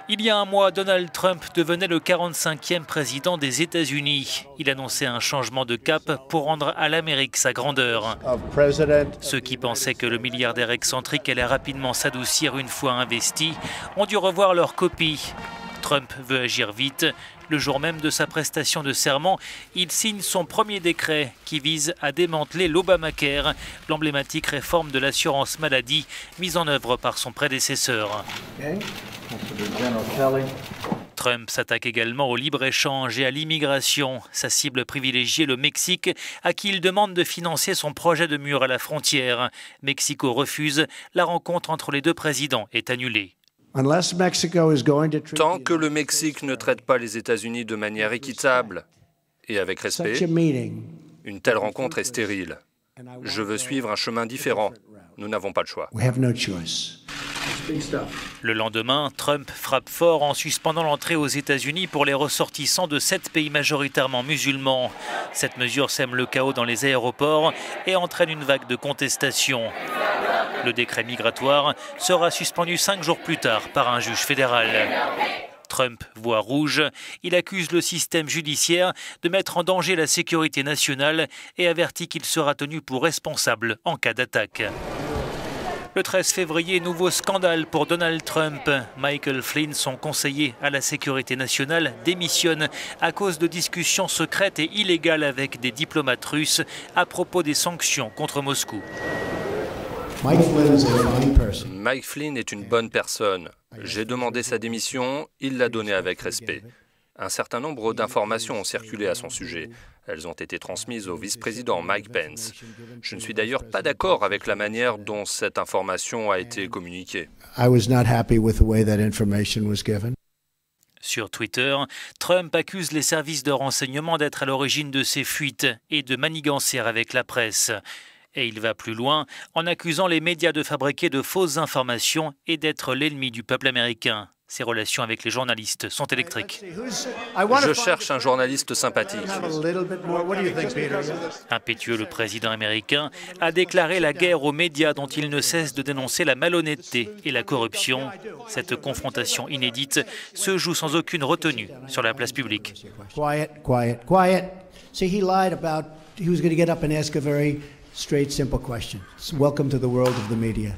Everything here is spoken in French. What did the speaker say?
Il y a un mois, Donald Trump devenait le 45e président des États-Unis. Il annonçait un changement de cap pour rendre à l'Amérique sa grandeur. Ceux qui pensaient que le milliardaire excentrique allait rapidement s'adoucir une fois investi ont dû revoir leur copie. Trump veut agir vite. Le jour même de sa prestation de serment, il signe son premier décret qui vise à démanteler l'Obamacare, l'emblématique réforme de l'assurance maladie mise en œuvre par son prédécesseur. Trump s'attaque également au libre-échange et à l'immigration. Sa cible privilégiée, le Mexique, à qui il demande de financer son projet de mur à la frontière. Mexico refuse. La rencontre entre les deux présidents est annulée. Tant que le Mexique ne traite pas les États-Unis de manière équitable et avec respect, une telle rencontre est stérile. Je veux suivre un chemin différent. Nous n'avons pas le choix. Le lendemain, Trump frappe fort en suspendant l'entrée aux États-Unis pour les ressortissants de 7 pays majoritairement musulmans. Cette mesure sème le chaos dans les aéroports et entraîne une vague de contestation. Le décret migratoire sera suspendu 5 jours plus tard par un juge fédéral. Trump voit rouge. Il accuse le système judiciaire de mettre en danger la sécurité nationale et avertit qu'il sera tenu pour responsable en cas d'attaque. Le 13 février, nouveau scandale pour Donald Trump. Michael Flynn, son conseiller à la sécurité nationale, démissionne à cause de discussions secrètes et illégales avec des diplomates russes à propos des sanctions contre Moscou. Mike Flynn est une bonne personne. J'ai demandé sa démission, il l'a donnée avec respect. Un certain nombre d'informations ont circulé à son sujet. Elles ont été transmises au vice-président Mike Pence. Je ne suis d'ailleurs pas d'accord avec la manière dont cette information a été communiquée. Sur Twitter, Trump accuse les services de renseignement d'être à l'origine de ces fuites et de manigancer avec la presse. Et il va plus loin en accusant les médias de fabriquer de fausses informations et d'être l'ennemi du peuple américain. Ses relations avec les journalistes sont électriques. Je cherche un journaliste sympathique. Impétueux, le président américain a déclaré la guerre aux médias dont il ne cesse de dénoncer la malhonnêteté et la corruption. Cette confrontation inédite se joue sans aucune retenue sur la place publique. Straight, simple question. Welcome to the world of the media.